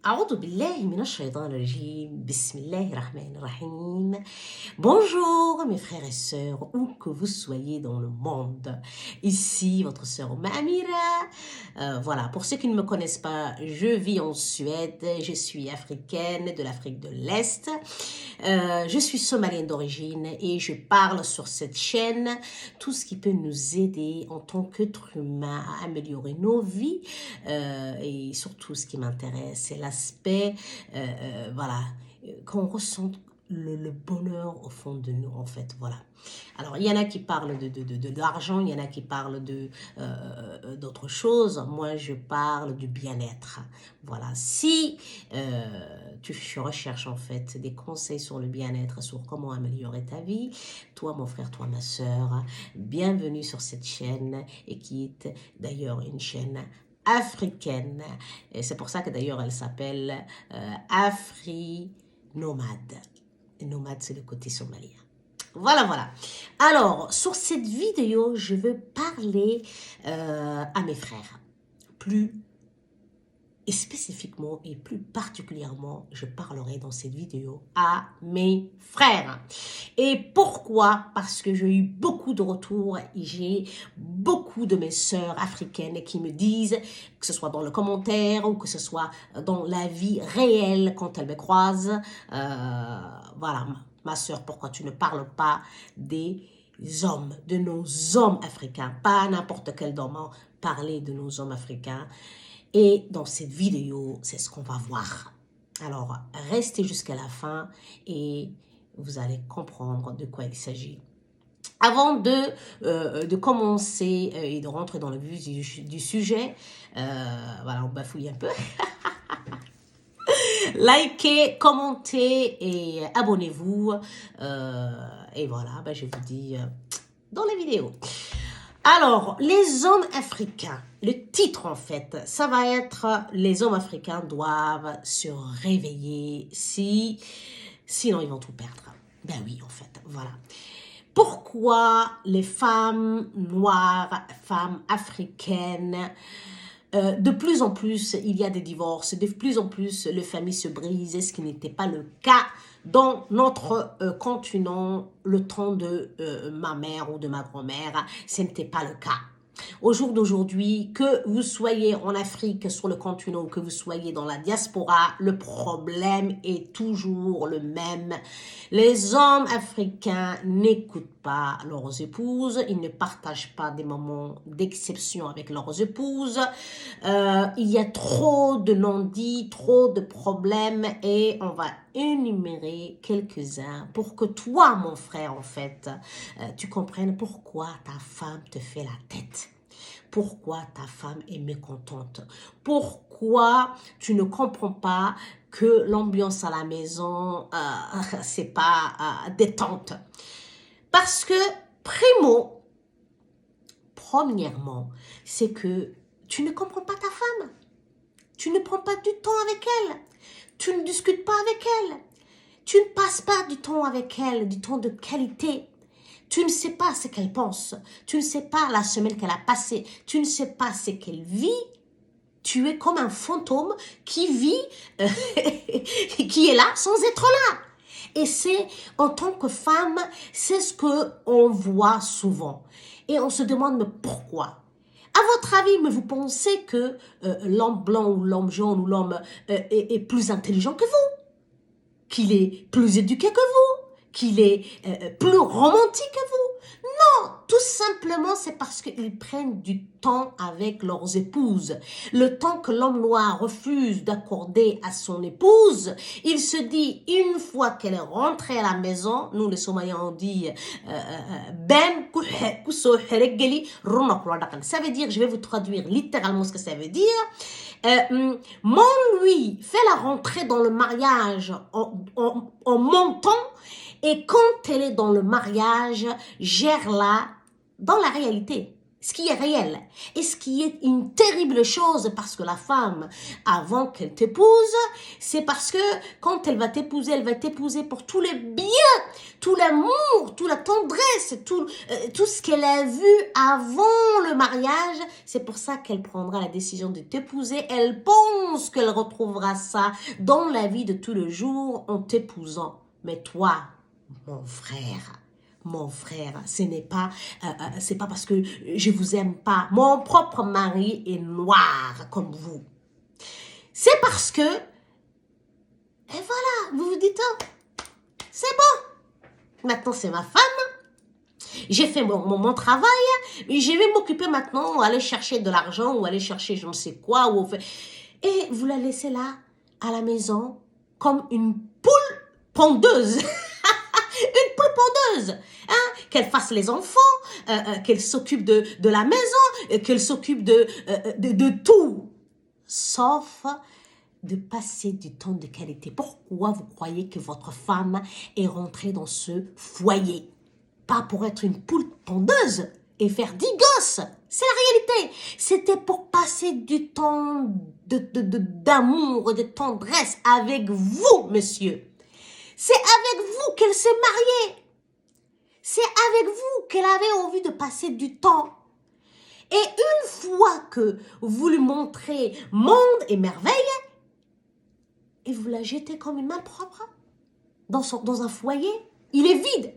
أعوذ بالله من الشيطان الرجيم. بسم الله الرحمن الرحيم. Bonjour mes frères et sœurs, où que vous soyez dans le monde. Ici, votre sœur Amira. Voilà, pour ceux qui ne me connaissent pas, je vis en Suède, je suis africaine de l'Afrique de l'Est. Je suis somalienne d'origine et je parle sur cette chaîne tout ce qui peut nous aider en tant qu'être humain à améliorer nos vies. Et surtout, ce qui m'intéresse, c'est l'aspect, voilà, qu'on ressente le bonheur au fond de nous, en fait, voilà. Alors, il y en a qui parlent de l'argent, il y en a qui parlent d'autres choses. Moi, je parle du bien-être. Voilà, si tu recherches, en fait, des conseils sur le bien-être, sur comment améliorer ta vie, toi, mon frère, toi, ma soeur, bienvenue sur cette chaîne, et qui est d'ailleurs une chaîne africaine. Et c'est pour ça que d'ailleurs, elle s'appelle Afri-Nomade. Nomade, c'est le côté somalien. Voilà, voilà. Alors, sur cette vidéo, je veux parler à mes frères. Plus spécifiquement et plus particulièrement, je parlerai dans cette vidéo à mes frères. Et pourquoi? Parce que j'ai eu beaucoup de retours et j'ai beaucoup de mes sœurs africaines qui me disent, que ce soit dans le commentaire ou que ce soit dans la vie réelle quand elles me croisent, voilà, ma sœur, pourquoi tu ne parles pas des hommes, de nos hommes africains, pas n'importe quel homme, parler de nos hommes africains. Et dans cette vidéo, c'est ce qu'on va voir. Alors, restez jusqu'à la fin et vous allez comprendre de quoi il s'agit. Avant de commencer et de rentrer dans le vif du sujet, voilà, on bafouille un peu. Likez, commentez et abonnez-vous. Et voilà, je vous dis dans la vidéo. Alors, les hommes africains, le titre en fait, ça va être « Les hommes africains doivent se réveiller, sinon ils vont tout perdre ». Ben oui, en fait, voilà. Pourquoi les femmes noires, femmes africaines, de plus en plus, il y a des divorces, de plus en plus, les familles se brisent, ce qui n'était pas le cas dans notre continent, le temps de ma mère ou de ma grand-mère, ce n'était pas le cas. Au jour d'aujourd'hui, que vous soyez en Afrique, sur le continent, ou que vous soyez dans la diaspora, le problème est toujours le même. Les hommes africains n'écoutent pas leurs épouses, ils ne partagent pas des moments d'exception avec leurs épouses. Il y a trop de non-dits, trop de problèmes et on va énumérer quelques-uns pour que toi, mon frère, en fait, tu comprennes pourquoi ta femme te fait la tête. Pourquoi ta femme est mécontente? Pourquoi tu ne comprends pas que l'ambiance à la maison, c'est pas détente? Parce que, premièrement, c'est que tu ne comprends pas ta femme. Tu ne prends pas du temps avec elle. Tu ne discutes pas avec elle. Tu ne passes pas du temps avec elle, du temps de qualité. Tu ne sais pas ce qu'elle pense. Tu ne sais pas la semaine qu'elle a passée. Tu ne sais pas ce qu'elle vit. Tu es comme un fantôme qui vit, qui est là sans être là. Et c'est, en tant que femme, c'est ce qu'on voit souvent. Et on se demande, mais pourquoi? À votre avis, mais vous pensez que l'homme blanc ou l'homme jaune ou l'homme est plus intelligent que vous? Qu'il est plus éduqué que vous? Qu'il est plus romantique que vous? Non, tout simplement, c'est parce qu'ils prennent du temps avec leurs épouses. Le temps que l'homme noir refuse d'accorder à son épouse, il se dit, une fois qu'elle est rentrée à la maison, nous les Somaliens on dit, ça veut dire, je vais vous traduire littéralement ce que ça veut dire, lui fait la rentrée dans le mariage en montant, et quand elle est dans le mariage, gère-la dans la réalité. ce qui est réel, et ce qui est une terrible chose, parce que la femme, avant qu'elle t'épouse, c'est parce que quand elle va t'épouser pour tout le bien, tout l'amour, toute la tendresse, tout ce qu'elle a vu avant le mariage. C'est pour ça qu'elle prendra la décision de t'épouser. Elle pense qu'elle retrouvera ça dans la vie de tous les jours en t'épousant. Mais toi, mon frère, c'est pas parce que je vous aime pas. Mon propre mari est noir comme vous. C'est parce que, et voilà, vous vous dites, oh, c'est bon. Maintenant, c'est ma femme. J'ai fait mon travail. Je vais m'occuper maintenant, aller chercher de l'argent ou aller chercher je ne sais quoi. Et vous la laissez là, à la maison, comme une poule pondeuse. Une poule pondeuse, hein? Qu'elle fasse les enfants, qu'elle s'occupe de la maison, qu'elle s'occupe de tout, sauf de passer du temps de qualité. Pourquoi vous croyez que votre femme est rentrée dans ce foyer? Pas pour être une poule pondeuse et faire 10 gosses, c'est la réalité. C'était pour passer du temps d'amour, de tendresse avec vous, monsieur. C'est avec vous qu'elle s'est mariée. C'est avec vous qu'elle avait envie de passer du temps. Et une fois que vous lui montrez monde et merveille, et vous la jetez comme une main propre dans un foyer, il est vide.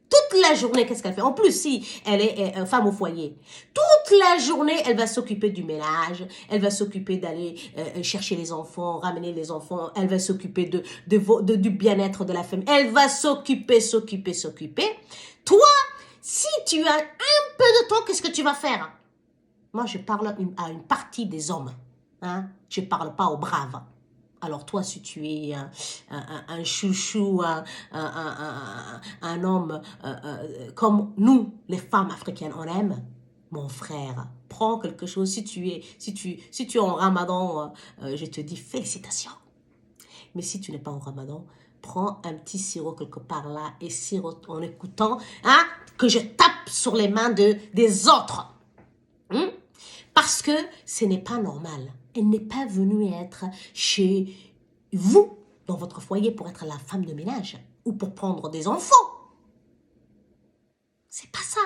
Toute la journée, qu'est-ce qu'elle fait? En plus, si elle est femme au foyer, toute la journée, elle va s'occuper du ménage, elle va s'occuper d'aller chercher les enfants, ramener les enfants, elle va s'occuper du bien-être de la famille, elle va s'occuper. Toi, si tu as un peu de temps, qu'est-ce que tu vas faire? Moi, je parle à une partie des hommes, hein? Je ne parle pas aux braves. Alors toi, si tu es un chouchou, un homme comme nous, les femmes africaines, on aime, mon frère, prends quelque chose. Si tu es en ramadan, je te dis félicitations. Mais si tu n'es pas en ramadan, prends un petit sirop quelque part là et sirote en écoutant, hein, que je tape sur les mains des autres. Parce que ce n'est pas normal. Elle n'est pas venue être chez vous, dans votre foyer, pour être la femme de ménage ou pour prendre des enfants. C'est pas ça.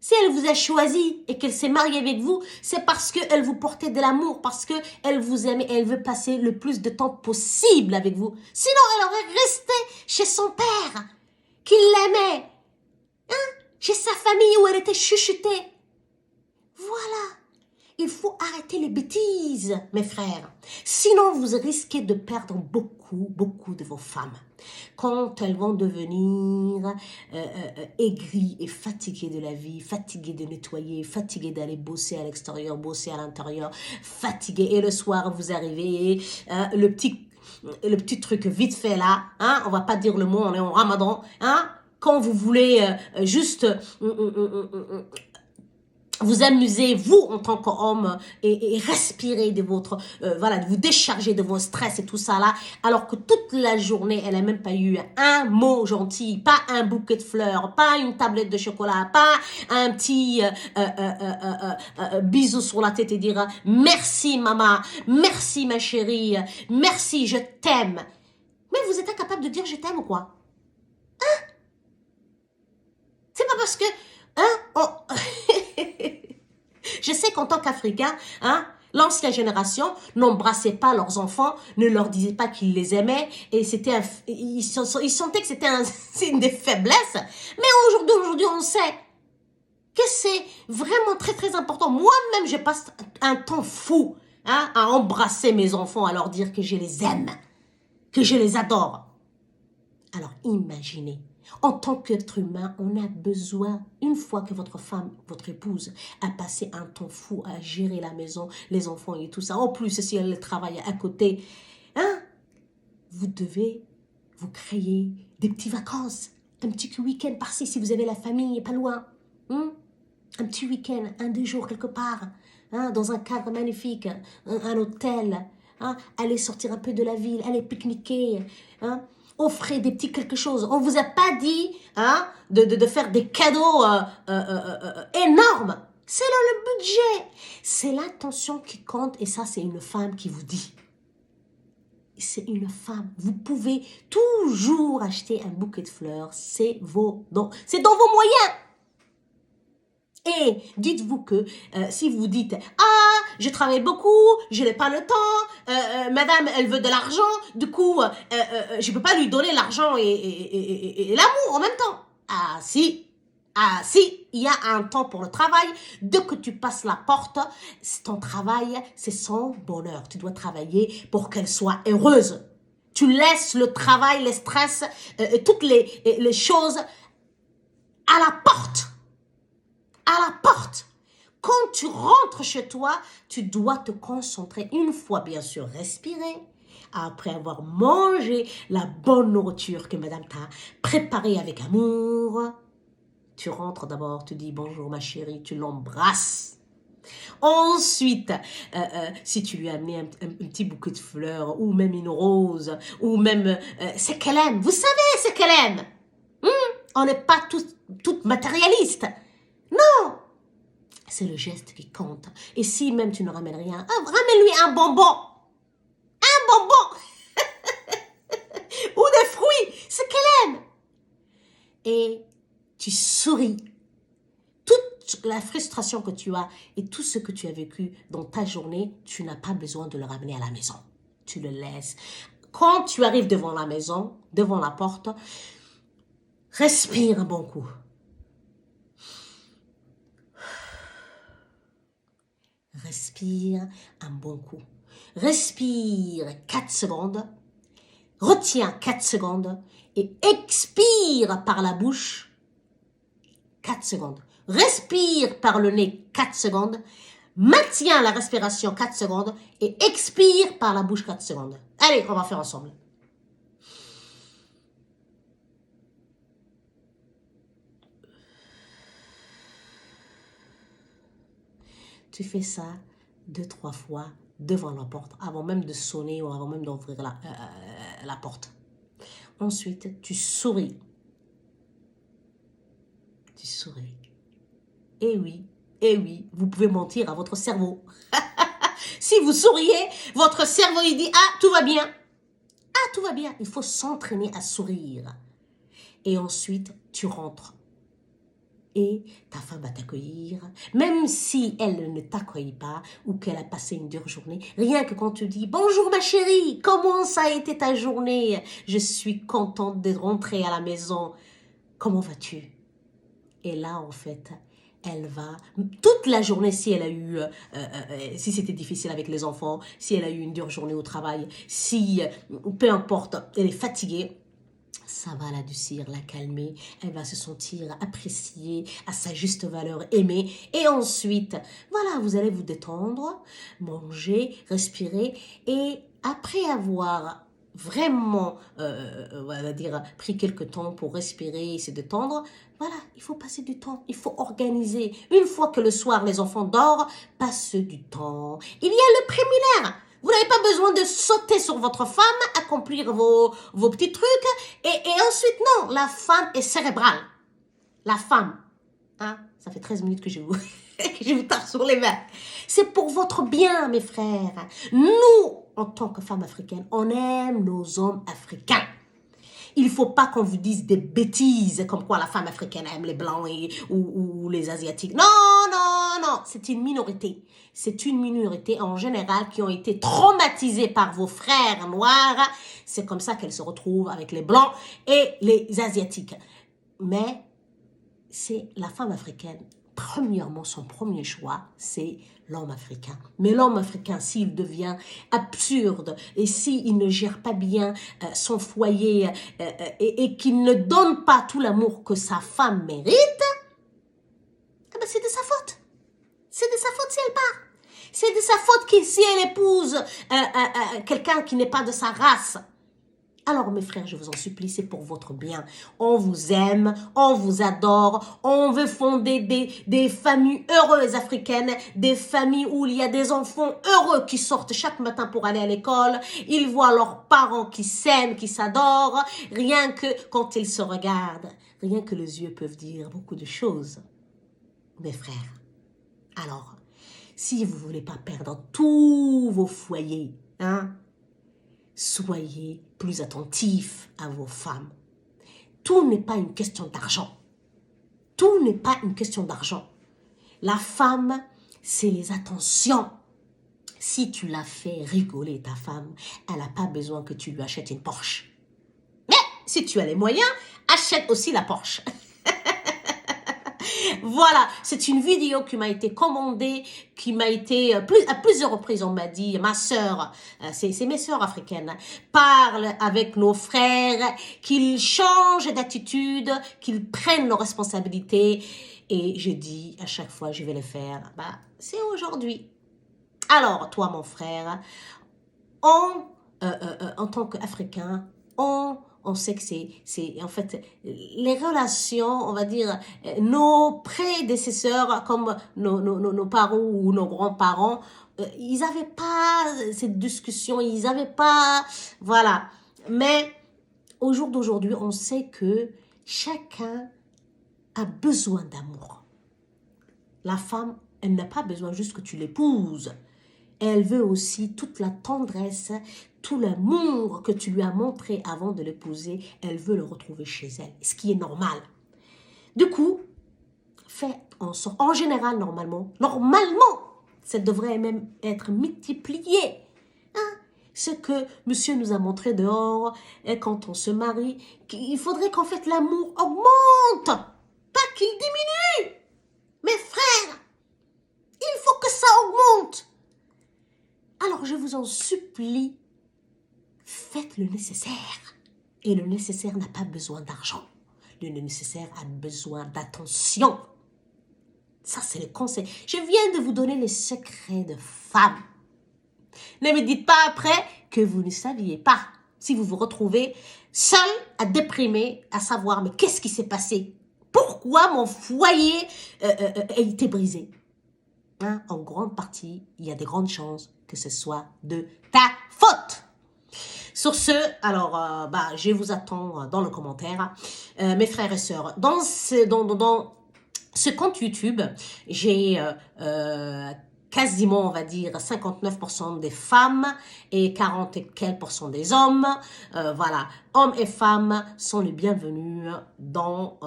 Si elle vous a choisi et qu'elle s'est mariée avec vous, c'est parce qu'elle vous portait de l'amour, parce qu'elle vous aimait et elle veut passer le plus de temps possible avec vous. Sinon, elle aurait resté chez son père, qui l'aimait, hein, chez sa famille où elle était chuchotée. Voilà. Il faut arrêter les bêtises, mes frères. Sinon, vous risquez de perdre beaucoup de vos femmes. Quand elles vont devenir aigries et fatiguées de la vie, fatiguées de nettoyer, fatiguées d'aller bosser à l'extérieur, bosser à l'intérieur, fatiguées. Et le soir, vous arrivez, le petit truc vite fait là, hein, on va pas dire le mot, on est en ramadan, hein, quand vous voulez juste... vous amusez, vous, en tant qu'homme, et respirer de votre, voilà, vous décharger de vos stress et tout ça là, alors que toute la journée, elle n'a même pas eu un mot gentil, pas un bouquet de fleurs, pas une tablette de chocolat, pas un petit bisou sur la tête et dire « Merci maman, merci ma chérie, merci, je t'aime ». Mais vous êtes incapable de dire « Je t'aime » ou quoi? Hein? C'est pas parce que... Hein? Je sais qu'en tant qu'Africain, hein, l'ancienne génération n'embrassait pas leurs enfants, ne leur disait pas qu'ils les aimaient, et ils sentaient que c'était un signe de faiblesse. Mais aujourd'hui, on sait que c'est vraiment très important. Moi-même, je passe un temps fou, hein, à embrasser mes enfants, à leur dire que je les aime, que je les adore. Alors imaginez, en tant qu'être humain, on a besoin, une fois que votre femme, votre épouse, a passé un temps fou à gérer la maison, les enfants et tout ça, en plus si elle travaille à côté, hein, vous devez vous créer des petites vacances, un petit week-end par-ci si vous avez la famille pas loin, hein, un petit week-end, 1-2 jours quelque part, hein, dans un cadre magnifique, un hôtel, hein, allez sortir un peu de la ville, allez pique-niquer, hein, offrez des petits quelque chose. On vous a pas dit, hein, de faire des cadeaux énormes. C'est dans le budget. C'est l'intention qui compte et ça, c'est une femme qui vous dit. C'est une femme. Vous pouvez toujours acheter un bouquet de fleurs. C'est c'est dans vos moyens. Et dites-vous que si vous dites « Ah, je travaille beaucoup, je n'ai pas le temps, madame, elle veut de l'argent, du coup, je ne peux pas lui donner l'argent et l'amour en même temps. » Ah si, il y a un temps pour le travail. Dès que tu passes la porte, ton travail, c'est son bonheur. Tu dois travailler pour qu'elle soit heureuse. Tu laisses le travail, les stress, toutes les choses à la porte. À la porte. Quand tu rentres chez toi, tu dois te concentrer, une fois bien sûr respirer, après avoir mangé la bonne nourriture que madame t'a préparée avec amour. Tu rentres d'abord, tu dis bonjour ma chérie, tu l'embrasses. Ensuite, si tu lui as amené un petit bouquet de fleurs, ou même une rose, ou même, c'est qu'elle aime. Vous savez, c'est qu'elle aime. On n'est pas toutes matérialistes. Non, c'est le geste qui compte. Et si même tu ne ramènes rien, ramène-lui un bonbon. Un bonbon. Ou des fruits. C'est qu'elle aime. Et tu souris. Toute la frustration que tu as et tout ce que tu as vécu dans ta journée, tu n'as pas besoin de le ramener à la maison. Tu le laisses. Quand tu arrives devant la maison, devant la porte, respire un bon coup. Respire un bon coup. Respire 4 secondes. Retiens 4 secondes et expire par la bouche 4 secondes. Respire par le nez 4 secondes. Maintiens la respiration 4 secondes et expire par la bouche 4 secondes. Allez, on va faire ensemble. Tu fais ça 2-3 fois devant la porte, avant même de sonner ou avant même d'ouvrir la porte. Ensuite, tu souris. Tu souris. Eh oui, vous pouvez mentir à votre cerveau. Si vous souriez, votre cerveau il dit « Ah, tout va bien ». Ah, tout va bien. Il faut s'entraîner à sourire. Et ensuite, tu rentres. Et ta femme va t'accueillir, même si elle ne t'accueille pas ou qu'elle a passé une dure journée. Rien que quand tu dis « Bonjour ma chérie, comment ça a été ta journée? Je suis contente de rentrer à la maison. Comment vas-tu ?» Et là, en fait, elle va, toute la journée, si elle a eu, si c'était difficile avec les enfants, si elle a eu une dure journée au travail, si, peu importe, elle est fatiguée, ça va l'adoucir, la calmer, elle va se sentir appréciée, à sa juste valeur, aimée. Et ensuite, voilà, vous allez vous détendre, manger, respirer. Et après avoir vraiment, on va dire, pris quelques temps pour respirer et se détendre, voilà, il faut passer du temps, il faut organiser. Une fois que le soir, les enfants dorment, passe du temps. Il y a le préliminaire. Vous n'avez pas besoin de sauter sur votre femme, accomplir vos petits trucs. Et ensuite, non, la femme est cérébrale. La femme, hein, ça fait 13 minutes que je vous tape sur les mains. C'est pour votre bien, mes frères. Nous, en tant que femmes africaines, on aime nos hommes africains. Il ne faut pas qu'on vous dise des bêtises comme quoi la femme africaine aime les blancs ou les asiatiques. Non, non, non, c'est une minorité. C'est une minorité en général qui ont été traumatisées par vos frères noirs. C'est comme ça qu'elles se retrouvent avec les blancs et les asiatiques. Mais c'est la femme africaine. Premièrement, son premier choix, c'est l'homme africain. Mais l'homme africain, s'il devient absurde et s'il ne gère pas bien son foyer et qu'il ne donne pas tout l'amour que sa femme mérite, eh ben c'est de sa faute. C'est de sa faute si elle part. C'est de sa faute si elle épouse quelqu'un qui n'est pas de sa race. Alors mes frères, je vous en supplie, c'est pour votre bien. On vous aime, on vous adore, on veut fonder des familles heureuses africaines, des familles où il y a des enfants heureux qui sortent chaque matin pour aller à l'école. Ils voient leurs parents qui s'aiment, qui s'adorent. Rien que quand ils se regardent, rien que les yeux peuvent dire beaucoup de choses. Mes frères, Alors, si vous ne voulez pas perdre tous vos foyers, hein, soyez plus attentifs à vos femmes. Tout n'est pas une question d'argent. Tout n'est pas une question d'argent. La femme, c'est les attentions. Si tu la fais rigoler, ta femme, elle n'a pas besoin que tu lui achètes une Porsche. Mais si tu as les moyens, achète aussi la Porsche. Voilà, c'est une vidéo qui m'a été commandée, qui m'a été à plusieurs reprises, on m'a dit, ma sœur, c'est mes sœurs africaines, parle avec nos frères, qu'ils changent d'attitude, qu'ils prennent leurs responsabilités. Et je dis à chaque fois, je vais le faire. Bah, c'est aujourd'hui. Alors, toi, mon frère, en tant qu'Africain, on sait que c'est en fait les relations, on va dire, nos prédécesseurs comme nos parents ou nos grands-parents, ils n'avaient pas cette discussion, ils n'avaient pas, voilà. Mais au jour d'aujourd'hui, on sait que chacun a besoin d'amour. La femme, elle n'a pas besoin juste que tu l'épouses. Elle veut aussi toute la tendresse, tout l'amour que tu lui as montré avant de l'épouser. Elle veut le retrouver chez elle, ce qui est normal. Du coup, faites en sorte, en général, normalement, ça devrait même être multiplié. Hein? Ce que monsieur nous a montré dehors, et quand on se marie, il faudrait qu'en fait l'amour augmente, pas qu'il diminue. Mes frères, il faut que ça augmente. Alors, je vous en supplie, faites le nécessaire. Et le nécessaire n'a pas besoin d'argent. Le nécessaire a besoin d'attention. Ça, c'est le conseil. Je viens de vous donner les secrets de femme. Ne me dites pas après que vous ne saviez pas. Si vous vous retrouvez seul à déprimer, à savoir, mais qu'est-ce qui s'est passé? Pourquoi mon foyer a été brisé? Hein, en grande partie, il y a des grandes chances que ce soit de ta faute. Sur ce, alors, je vous attends dans le commentaire. Mes frères et sœurs, dans ce compte YouTube, j'ai quasiment, on va dire, 59% des femmes et 40 et quelques % des hommes. Voilà, hommes et femmes sont les bienvenus dans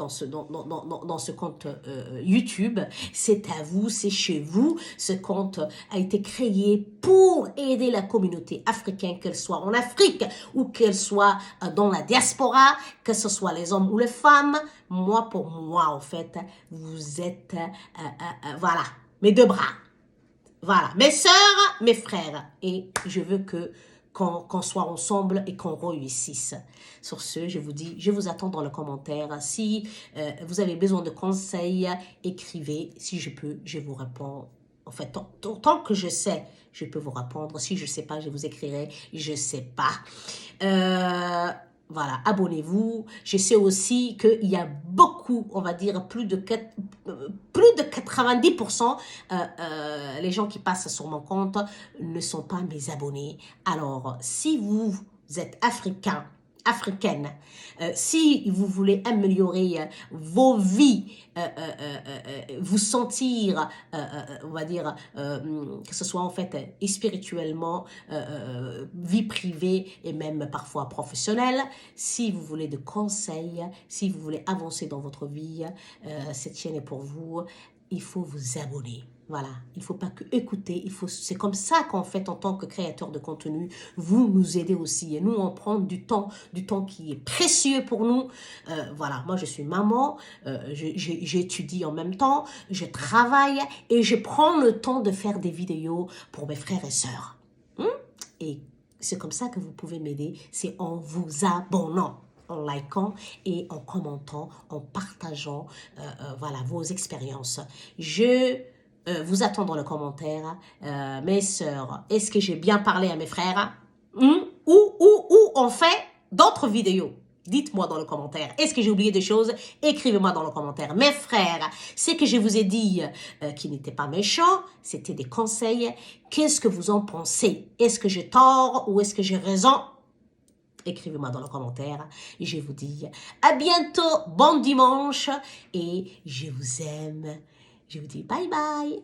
ce compte YouTube. C'est à vous, c'est chez vous. Ce compte a été créé pour aider la communauté africaine, qu'elle soit en Afrique ou qu'elle soit dans la diaspora, que ce soit les hommes ou les femmes. Moi, pour moi, en fait, vous êtes, voilà, mes deux bras. Voilà, mes sœurs, mes frères. Et je veux qu'on soit ensemble et qu'on réussisse. Sur ce, je vous dis, je vous attends dans le commentaire. Si vous avez besoin de conseils, écrivez. Si je peux, je vous réponds. En fait, tant que je sais, je peux vous répondre. Si je ne sais pas, je vous écrirai. Je ne sais pas. Voilà, abonnez-vous. Je sais aussi qu'il y a beaucoup, on va dire, plus de 90%, les gens qui passent sur mon compte ne sont pas mes abonnés. Alors, si vous êtes africaine, si vous voulez améliorer vos vies, vous sentir, on va dire, que ce soit en fait spirituellement, vie privée et même parfois professionnelle, si vous voulez de conseils, si vous voulez avancer dans votre vie, cette chaîne est pour vous. Il faut vous abonner. Voilà, il ne faut pas que écouter, c'est comme ça qu'en fait, en tant que créateur de contenu, vous nous aidez aussi. Et nous, on prend du temps qui est précieux pour nous. Voilà, moi, je suis maman, j'étudie en même temps, je travaille et je prends le temps de faire des vidéos pour mes frères et sœurs. Et c'est comme ça que vous pouvez m'aider, c'est en vous abonnant, en likant et en commentant, en partageant voilà, vos expériences. Je vous attends dans le commentaire. Mes sœurs, est-ce que j'ai bien parlé à mes frères? Ou on fait d'autres vidéos? Dites-moi dans le commentaire. Est-ce que j'ai oublié des choses? Écrivez-moi dans le commentaire. Mes frères, ce que je vous ai dit qui n'était pas méchant, c'était des conseils. Qu'est-ce que vous en pensez? Est-ce que j'ai tort ou est-ce que j'ai raison? Écrivez-moi dans le commentaire. Et je vous dis à bientôt, bon dimanche et je vous aime. Je vous dis bye bye.